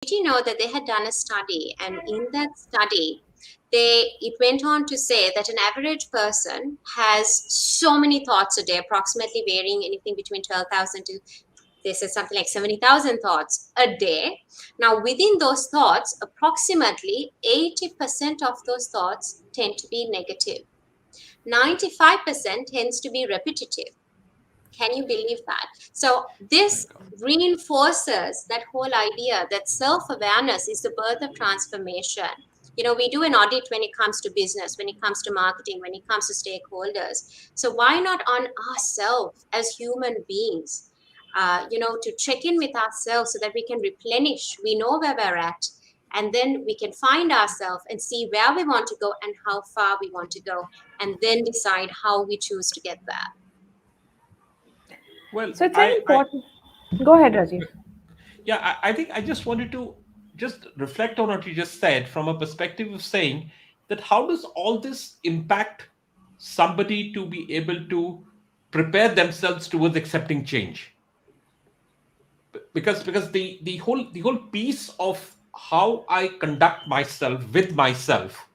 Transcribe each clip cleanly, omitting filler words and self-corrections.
you know that they had done a study, and in that study, it went on to say that an average person has so many thoughts a day, approximately varying anything between 12,000 to, they said, something like 70,000 thoughts a day. Now, within those thoughts, approximately 80% of those thoughts tend to be negative. 95% tends to be repetitive. Can you believe that? So My this God. reinforces that whole idea that self-awareness is the birth of transformation. You know, we do an audit when it comes to business, when it comes to marketing, when it comes to stakeholders. So why not on ourselves as human beings? To check in with ourselves so that we can replenish. We know where we're at, and then we can find ourselves and see where we want to go and how far we want to go, and then decide how we choose to get there. Well, So it's very important. Go ahead, Rajiv. yeah, I think I just wanted to just reflect on what you just said from a perspective of saying that how does all this impact somebody to be able to prepare themselves towards accepting change? Because the whole piece of how I conduct myself with myself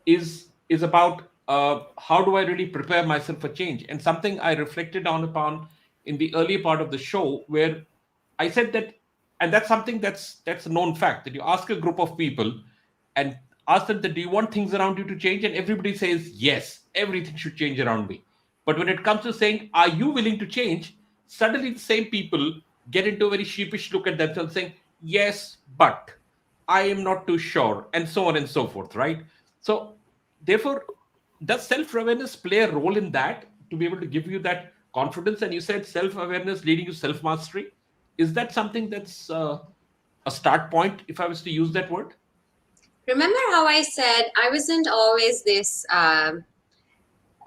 is about how do I really prepare myself for change, and something I reflected on upon in the early part of the show, where I said that, and that's something that's a known fact, that you ask a group of people and ask them that, do you want things around you to change, and everybody says yes, everything should change around me. But when it comes to saying, are you willing to change, suddenly the same people get into a very sheepish look at themselves saying, yes, but I am not too sure, and so on and so forth, right? So therefore, does self-awareness play a role in that, to be able to give you that confidence? And you said self-awareness leading to self-mastery. Is that something that's a start point, if I was to use that word? Remember how I said I wasn't always this?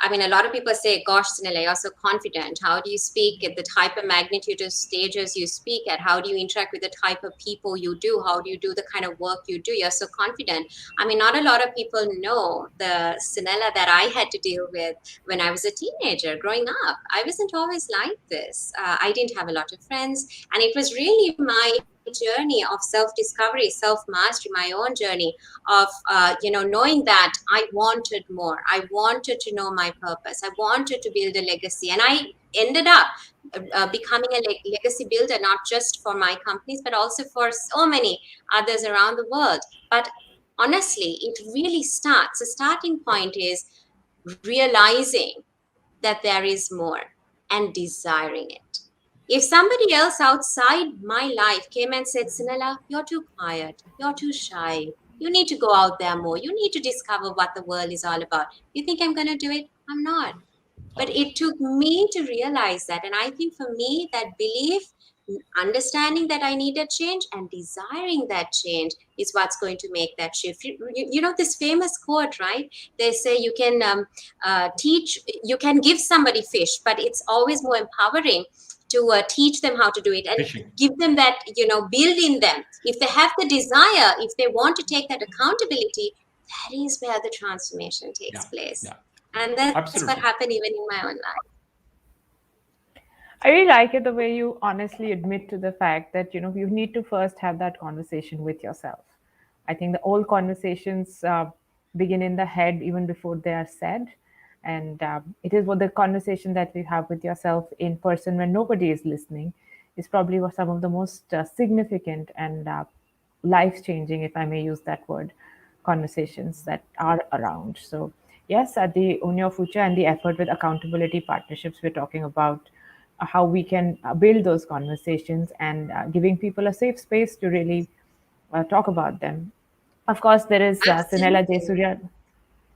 I mean, a lot of people say, gosh, Senela, you're so confident. How do you speak at the type of magnitude of stages you speak at? How do you interact with the type of people you do? How do you do the kind of work you do? You're so confident. I mean, not a lot of people know the Senela that I had to deal with when I was a teenager growing up. I wasn't always like this. I didn't have a lot of friends. And it was really my journey of self-discovery, self-mastery, my own journey of knowing that I wanted more. I wanted to know my purpose. I wanted to build a legacy, and I ended up becoming a legacy builder, not just for my companies but also for so many others around the world. But honestly, it really starts, the starting point is realizing that there is more and desiring it. If somebody else outside my life came and said, Sinala, you're too quiet, you're too shy, you need to go out there more, you need to discover what the world is all about, you think I'm going to do it? I'm not. But Not at all. it took me to realize that. And I think for me, that belief, understanding that I needed change and desiring that change is what's going to make that shift. You know, this famous quote, right? They say you can you can give somebody fish, but it's always more empowering to teach them how to do it and Fishing. give them that, build in them. If they have the desire, if they want to take that accountability, that is where the transformation takes Yeah, place. yeah, And that's what absolutely. happened even in my own life. I really like it the way you honestly admit to the fact that you need to first have that conversation with yourself. I think the all conversations begin in the head even before they are said, and it is what the conversation that you have with yourself in person when nobody is listening is probably some of the most significant and life changing, if I may use that word, conversations that are around. So yes, at the Own Your Future and the effort with accountability partnerships, we're talking about how we can build those conversations and giving people a safe space to really talk about them. Of course, there is Senela Absolutely. Jayasuriya.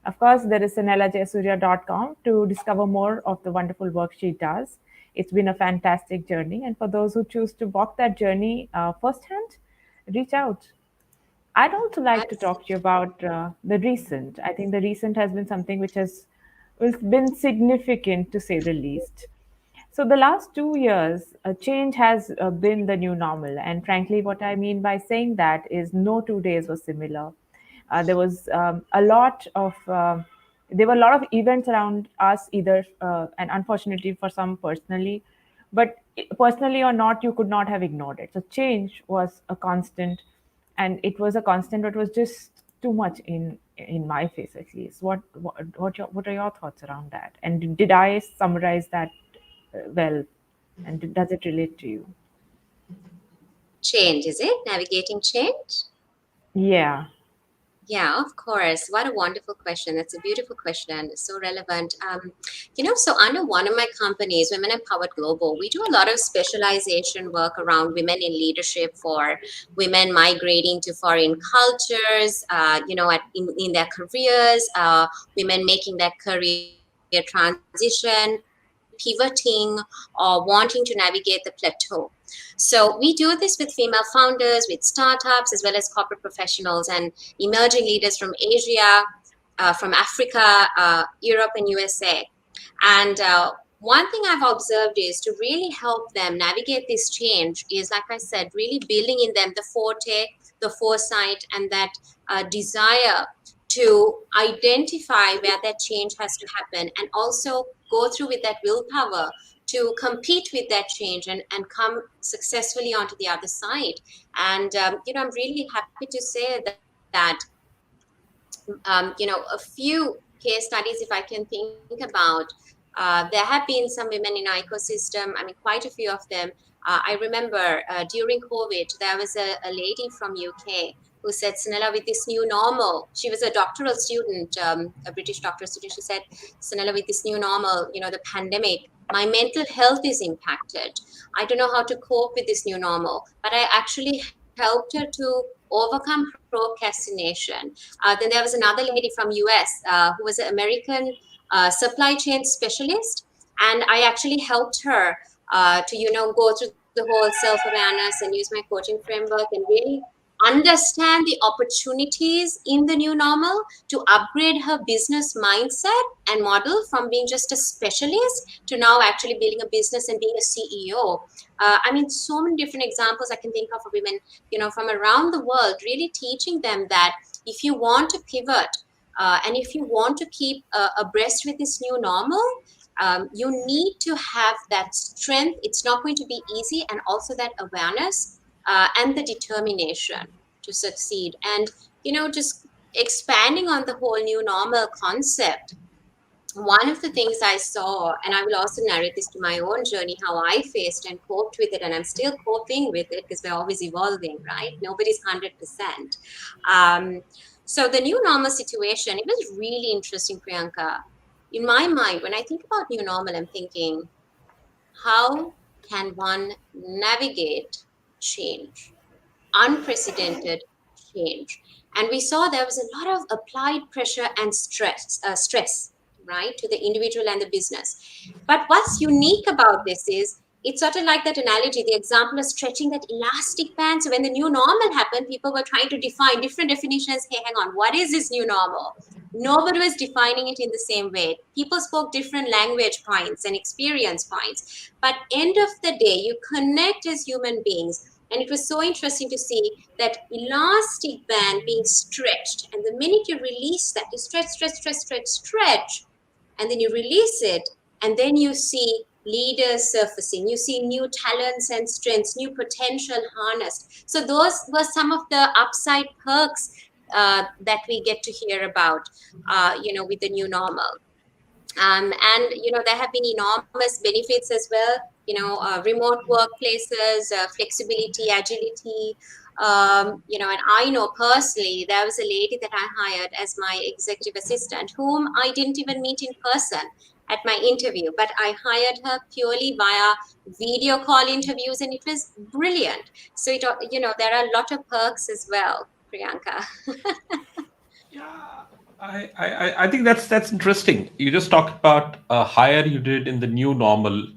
Of course, there is senelajayasuriya.com to discover more of the wonderful work she does. It's been a fantastic journey. And for those who choose to walk that journey firsthand, reach out. I'd also like to talk to you Absolutely. about the recent. I think the recent has been something which has been significant to say the least. So, the last 2 years, change has been the new normal. And frankly, what I mean by saying that is no 2 days was similar. There was a lot of there were a lot of events around us, either and unfortunately for some personally, but personally or not, you could not have ignored it. So change was a constant, and it was a constant but was just too much in my face, at least. What are your thoughts around that, and did I summarize that well, and does it relate to you? Change, is it? Navigating change? Yeah. Yeah, of course. What a wonderful question. That's a beautiful question. It's so relevant. So under one of my companies, Women Empowered Global, we do a lot of specialization work around women in leadership for women migrating to foreign cultures, in their careers, women making that career transition, pivoting, or wanting to navigate the plateau. So we do this with female founders, with startups, as well as corporate professionals and emerging leaders from Asia, from Africa, Europe, and USA. And one thing I've observed is to really help them navigate this change is, like I said, really building in them the forte, the foresight, and that desire to identify where that change has to happen, and also go through with that willpower to compete with that change and come successfully onto the other side. And I'm really happy to say that a few case studies, if I can think about, there have been some women in our ecosystem. I mean, quite a few of them. I remember during COVID, there was a lady from UK who said, Senela, with this new normal, she was a doctoral student, a British doctoral student. She said, Senela, with this new normal, the pandemic, my mental health is impacted. I don't know how to cope with this new normal, but I actually helped her to overcome procrastination. Then there was another lady from US who was an American supply chain specialist, and I actually helped her to go through the whole self awareness and use my coaching framework and really understand the opportunities in the new normal to upgrade her business mindset and model from being just a specialist to now actually building a business and being a CEO. I mean, so many different examples I can think of women, from around the world, really teaching them that if you want to pivot and if you want to keep abreast with this new normal, you need to have that strength. It's not going to be easy, and also that awareness and the determination to succeed. And, just expanding on the whole new normal concept, one of the things I saw, and I will also narrate this to my own journey, how I faced and coped with it, and I'm still coping with it because we're always evolving, right? Nobody's 100%. Um, so the new normal situation, it was really interesting, Priyanka. In my mind, when I think about new normal, I'm thinking, how can one navigate change? Unprecedented change. And we saw there was a lot of applied pressure and stress, right, to the individual and the business. But what's unique about this is it's sort of like that analogy, the example of stretching that elastic band. So when the new normal happened, people were trying to define different definitions. Hey, hang on, what is this new normal? Nobody was defining it in the same way. People spoke different language points and experience points. But end of the day, you connect as human beings. And it was so interesting to see that elastic band being stretched. And the minute you release that, you stretch, stretch, stretch, stretch, stretch, and then you release it, and then you see leaders surfacing. You see new talents and strengths, new potential harnessed. So those were some of the upside perks that we get to hear about, with the new normal. And there have been enormous benefits as well. Remote workplaces, flexibility, agility. And I know personally there was a lady that I hired as my executive assistant, whom I didn't even meet in person at my interview, but I hired her purely via video call interviews, and it was brilliant. So there are a lot of perks as well, Priyanka. Yeah, I think that's interesting. You just talked about a hire you did in the new normal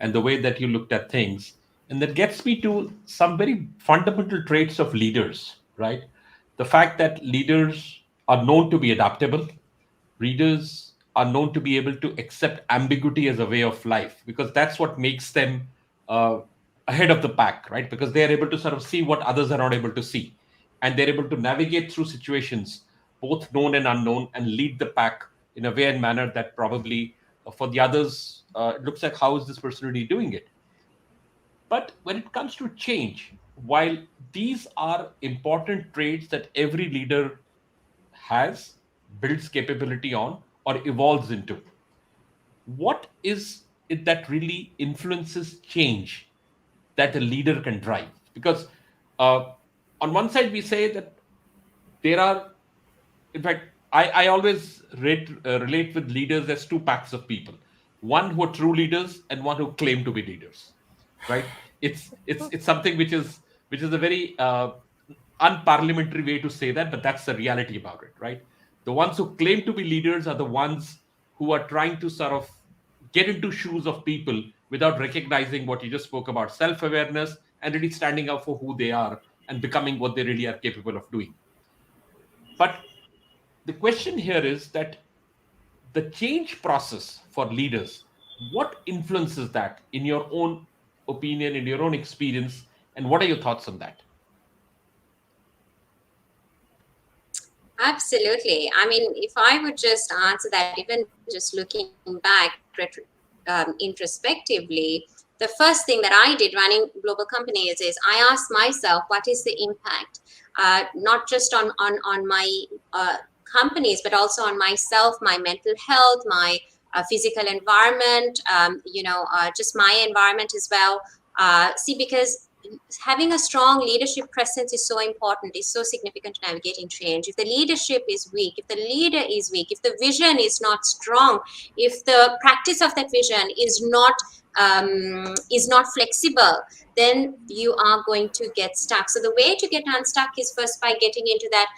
and the way that you looked at things. And that gets me to some very fundamental traits of leaders, right? The fact that leaders are known to be adaptable, readers are known to be able to accept ambiguity as a way of life, because that's what makes them uh, ahead of the pack, right? Because they are able to sort of see what others are not able to see, and they're able to navigate through situations, both known and unknown, and lead the pack in a way and manner that probably for the others, it looks like, how is this person really doing it? But when it comes to change, while these are important traits that every leader has, builds capability on, or evolves into, what is it that really influences change that a leader can drive? Because uh, on one side, we say that there are, in fact, I always relate with leaders as two packs of people: one who are true leaders and one who claim to be leaders, right? It's something which is a very unparliamentary way to say that, but that's the reality about it, right? The ones who claim to be leaders are the ones who are trying to sort of get into shoes of people without recognizing what you just spoke about, self-awareness, and really standing up for who they are and becoming what they really are capable of doing. But the question here is that the change process for leaders, what influences that in your own opinion, in your own experience, and what are your thoughts on that? Absolutely. I mean, if I would just answer that, even just looking back introspectively, the first thing that I did running global companies is I asked myself, what is the impact, not just on my companies, but also on myself, my mental health, my physical environment, just my environment as well. See, because having a strong leadership presence is so important, is so significant to navigating change. If the leadership is weak, if the leader is weak, if the vision is not strong, if the practice of that vision is not flexible, then you are going to get stuck. So the way to get unstuck is first by getting into that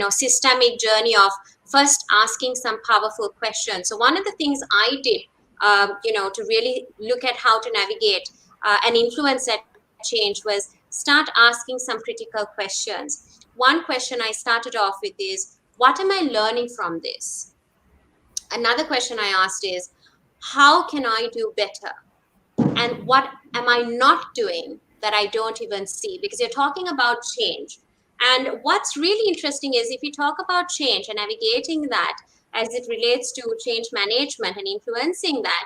systemic journey of first asking some powerful questions. So one of the things I did to really look at how to navigate and influence that change was start asking some critical questions. One question I started off with is, what am I learning from this? Another question I asked is, how can I do better? And what am I not doing that I don't even see? Because you're talking about change. And what's really interesting is if you talk about change and navigating that as it relates to change management and influencing that,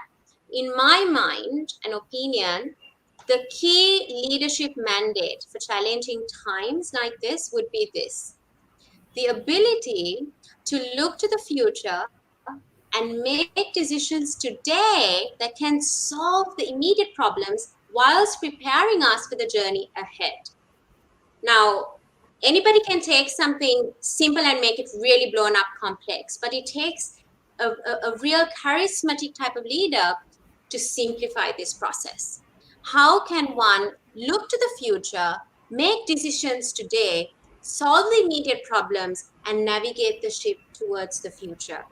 in my mind and opinion, the key leadership mandate for challenging times like this would be this: the ability to look to the future and make decisions today that can solve the immediate problems whilst preparing us for the journey ahead. Now, anybody can take something simple and make it really blown up complex, but it takes a real charismatic type of leader to simplify this process. How can one look to the future, make decisions today, solve the immediate problems, and navigate the ship towards the future?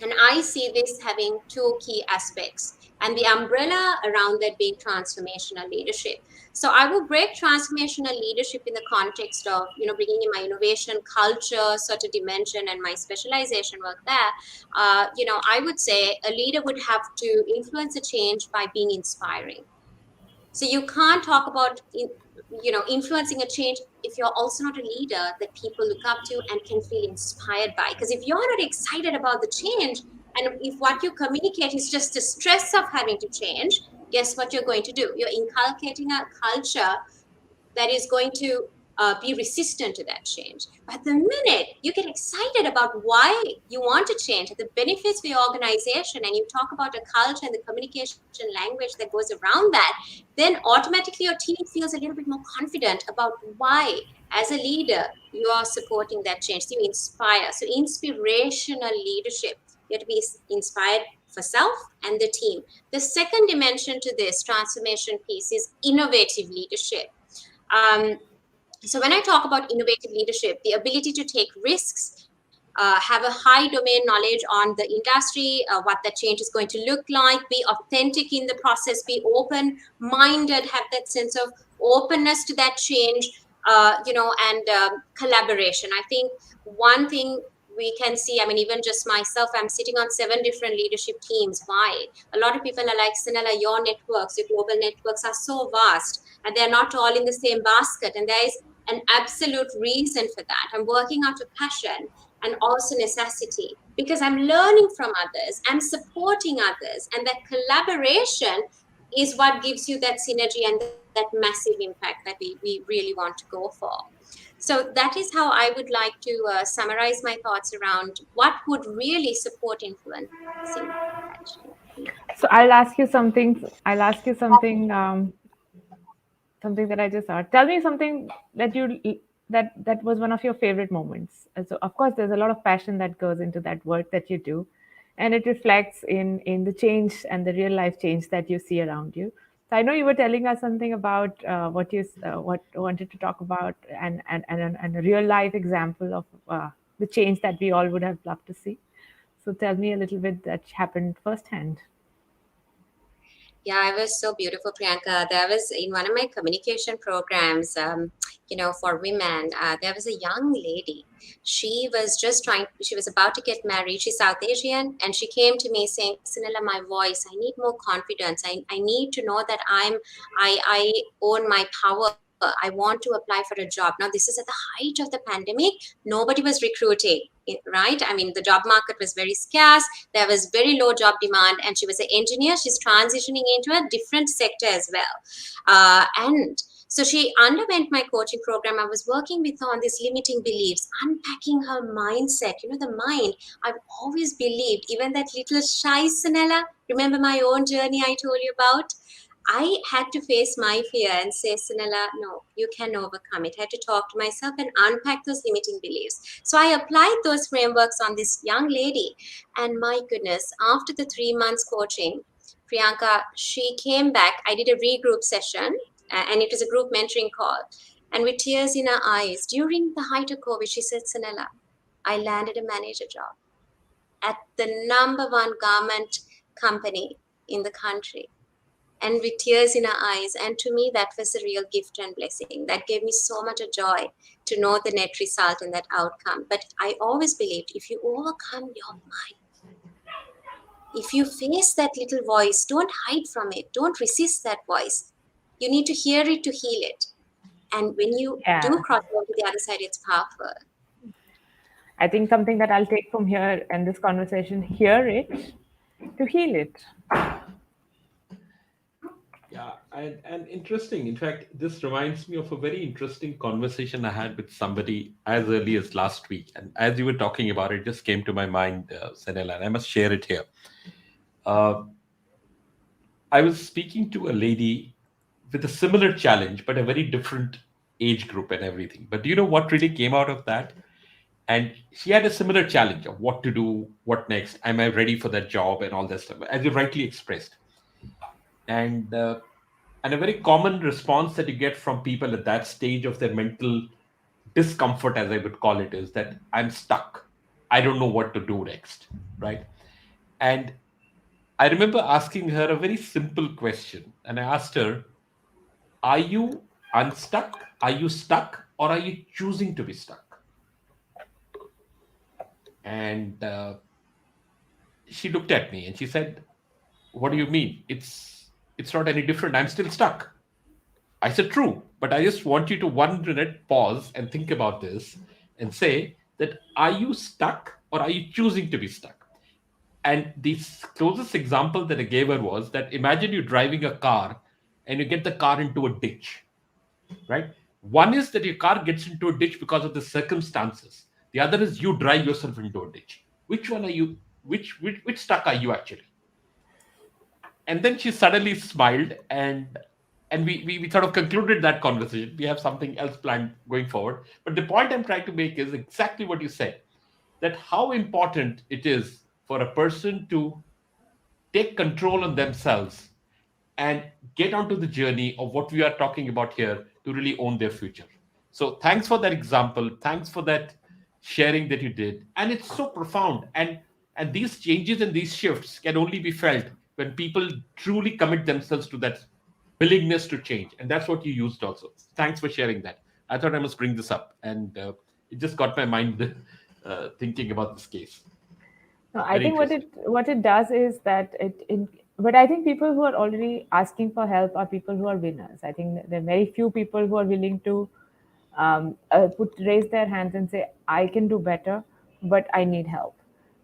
And I see this having two key aspects, and the umbrella around that being transformational leadership. So I will break transformational leadership in the context of, bringing in my innovation culture sort of dimension and my specialization work there. I would say a leader would have to influence a change by being inspiring. So you can't talk about influencing a change if you're also not a leader that people look up to and can feel inspired by. Because if you're not excited about the change, and if what you communicate is just the stress of having to change, guess what you're going to do? You're inculcating a culture that is going to be resistant to that change. But the minute you get excited about why you want to change, the benefits for your organization, and you talk about a culture and the communication language that goes around that, then automatically your team feels a little bit more confident about why, as a leader, you are supporting that change. So you inspire. So inspirational leadership. You have to be inspired for self and the team. The second dimension to this transformation piece is innovative leadership. Um, so when I talk about innovative leadership, the ability to take risks, have a high domain knowledge on the industry, what that change is going to look like, be authentic in the process, be open-minded, have that sense of openness to that change, and collaboration. I think one thing we can see, I mean, even just myself, I'm sitting on 7 different leadership teams. Why? A lot of people are like, Senela, your networks, your global networks are so vast, and they're not all in the same basket. And there is an absolute reason for that. I'm working out of passion and also necessity, because I'm learning from others, I'm supporting others, and that collaboration is what gives you that synergy and that massive impact that we really want to go for. So that is how I would like to summarize my thoughts around what would really support influencing actually. So I'll ask you something. I'll ask you something. Something that I just thought. Tell me something that was one of your favorite moments. And so, of course, there's a lot of passion that goes into that work that you do, and it reflects in the change and the real life change that you see around you. So I know you were telling us something about what you wanted to talk about, and a real life example of the change that we all would have loved to see. So tell me a little bit that happened firsthand. Yeah, it was so beautiful, Priyanka. There was in one of my communication programs, for women, there was a young lady. She was about to get married. She's South Asian, and she came to me saying, Senela, my voice, I need more confidence. I need to know that I own my power. I want to apply for a job. Now, this is at the height of the pandemic. Nobody was recruiting, right? I mean, the job market was very scarce. There was very low job demand, and she was an engineer. She's transitioning into a different sector as well. And so she underwent my coaching program. I was working with her on these limiting beliefs, unpacking her mindset. The mind. I've always believed, even that little shy Sanella, remember my own journey I told you about? I had to face my fear and say, Sanella, no, you can overcome it. I had to talk to myself and unpack those limiting beliefs. So I applied those frameworks on this young lady. And my goodness, after the 3 months coaching, Priyanka, she came back. I did a regroup session, and it was a group mentoring call. And with tears in her eyes, during the height of COVID, she said, Sanella, I landed a manager job at the number one garment company in the country, and with tears in her eyes. And to me, that was a real gift and blessing. That gave me so much of joy to know the net result and that outcome. But I always believed, if you overcome your mind, if you face that little voice, don't hide from it, don't resist that voice. You need to hear it to heal it. And when you Yeah. do cross over to the other side, it's powerful. I think something that I'll take from here and this conversation, hear it to heal it. Yeah, and interesting. In fact, this reminds me of a very interesting conversation I had with somebody as early as last week. And as you were talking about it, just came to my mind, Senela, and I must share it here. Uh, I was speaking to a lady with a similar challenge, but a very different age group and everything. But do you know what really came out of that? And she had a similar challenge of what to do, what next, am I ready for that job, and all that stuff, as you rightly expressed. And and a very common response that you get from people at that stage of their mental discomfort, as I would call it, is that I'm stuck. I don't know what to do next, right? And I remember asking her a very simple question, and I asked her, "Are you unstuck? Are you stuck, or are you choosing to be stuck?" And she looked at me and she said, "What do you mean? It's not any different. I'm still stuck." I said, "True, but I just want you to 1 minute pause and think about this and say that are you stuck or are you choosing to be stuck?" And the closest example that I gave her was that imagine you're driving a car and you get the car into a ditch, right? One is that your car gets into a ditch because of the circumstances. The other is you drive yourself into a ditch. Which one are you? Which stuck are you actually? And then she suddenly smiled, and we sort of concluded that conversation. We have something else planned going forward, but the point I'm trying to make is exactly what you said, that how important it is for a person to take control on themselves and get onto the journey of what we are talking about here to really own their future. So thanks for that example. Thanks for that sharing that you did. And it's so profound. And these changes and these shifts can only be felt when people truly commit themselves to that willingness to change. And that's what you used also. Thanks for sharing that. I thought I must bring this up. And it just got my mind thinking about this case. No, I Very think interesting. what it does is that but I think people who are already asking for help are people who are winners. I think that there are very few people who are willing to raise their hands and say, "I can do better, but I need help."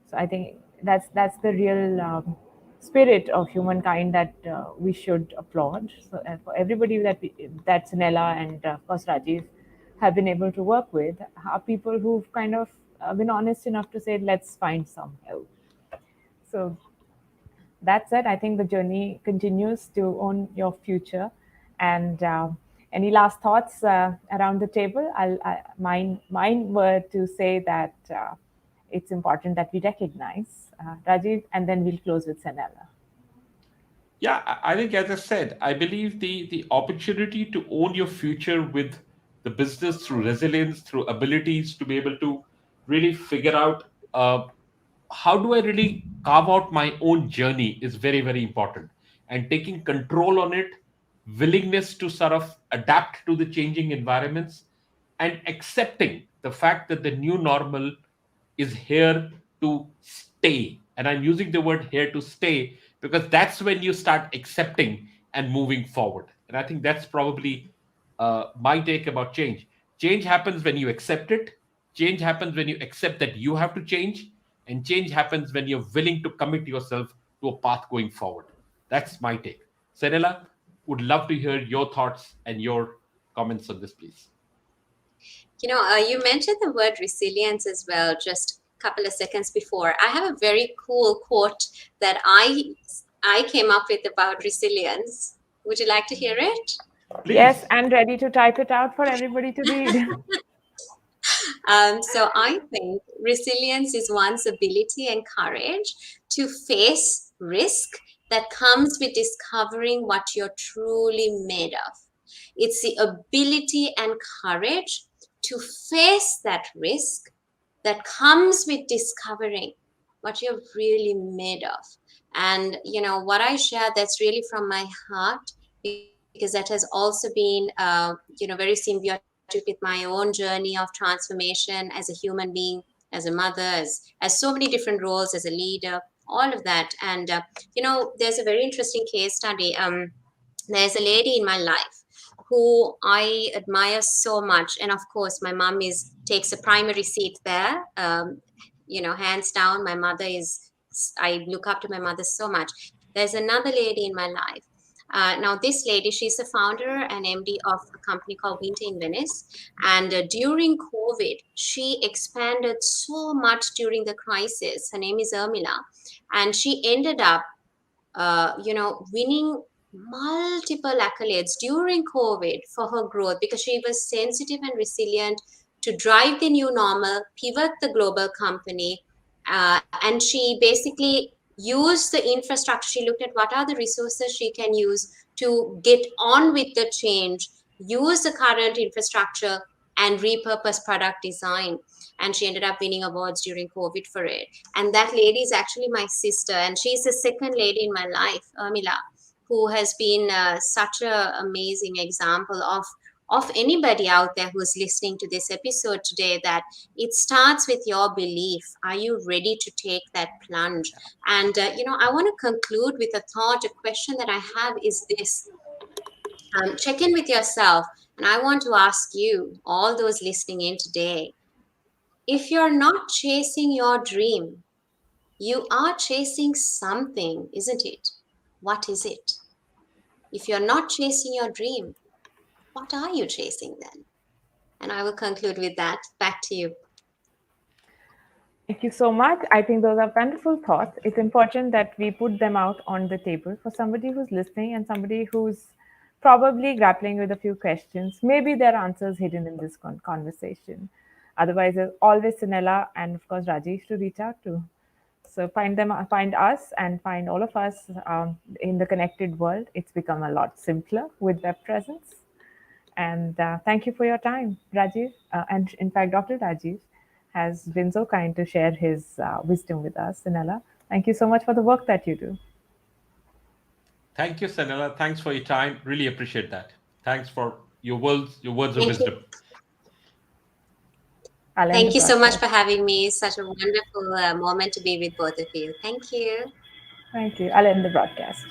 So I think that's the real spirit of humankind that we should applaud. So, for everybody that Senela and of course Rajiv have been able to work with, are people who've kind of been honest enough to say, let's find some help. So that said, I think the journey continues to own your future. And any last thoughts around the table? Mine were to say that it's important that we recognize Rajiv, and then we'll close with Senela. Yeah, I think, as I said, I believe the opportunity to own your future with the business through resilience, through abilities to be able to really figure out how do I really carve out my own journey is very, very important. And taking control on it, willingness to sort of adapt to the changing environments, and accepting the fact that the new normal is here to stay. And I'm using the word here to stay because that's when you start accepting and moving forward. And I think that's probably my take about change. Change happens when you accept it, change happens when you accept that you have to change, and change happens when you're willing to commit yourself to a path going forward. That's my take. Senela, would love to hear your thoughts and your comments on this, please. You mentioned the word resilience as well just a couple of seconds before. I have a very cool quote that I came up with about resilience. Would you like to hear it? Yes, Please. and ready to type it out for everybody to read. So I think resilience is one's ability and courage to face risk that comes with discovering what you're truly made of. It's the ability and courage to face that risk that comes with discovering what you're really made of. And what I share, that's really from my heart, because that has also been very symbiotic with my own journey of transformation as a human being, as a mother, as so many different roles, as a leader, all of that. And there's a very interesting case study. There's a lady in my life who I admire so much, and of course, my mom is takes a primary seat there. Hands down, my mother is. I look up to my mother so much. There's another lady in my life. Now, this lady, she's the founder and MD of a company called Winter in Venice. And during COVID, she expanded so much during the crisis. Her name is Urmila. And she ended up winning multiple accolades during COVID for her growth because she was sensitive and resilient to drive the new normal, pivot the global company, and she basically used the infrastructure. She looked at what are the resources she can use to get on with the change, use the current infrastructure, and repurpose product design. And she ended up winning awards during COVID for it. And that lady is actually my sister, and she's the second lady in my life, Mila, who has been such an amazing example of anybody out there who's listening to this episode today, that it starts with your belief. Are you ready to take that plunge? And I want to conclude with a thought. A question that I have is this: check in with yourself, and I want to ask you, all those listening in today, if you're not chasing your dream, you are chasing something, isn't it? What is it? If you're not chasing your dream, what are you chasing then? And I will conclude with that. Back to you. Thank you so much. I think those are wonderful thoughts. It's important that we put them out on the table for somebody who's listening and somebody who's probably grappling with a few questions. Maybe there are answers hidden in this conversation. Otherwise, there's always Senela and of course Rajiv to reach out to. So find us, and find all of us in the connected world. It's become a lot simpler with web presence. And thank you for your time, Rajiv. And in fact, Dr. Rajiv has been so kind to share his wisdom with us, Senela. Thank you so much for the work that you do. Thank you, Senela. Thanks for your time. Really appreciate that. Thanks for your words of Thank you. wisdom. I'll end the Thank you so much broadcast. for having me. Such a wonderful moment to be with both of you. Thank you. Thank you. I'll end the broadcast.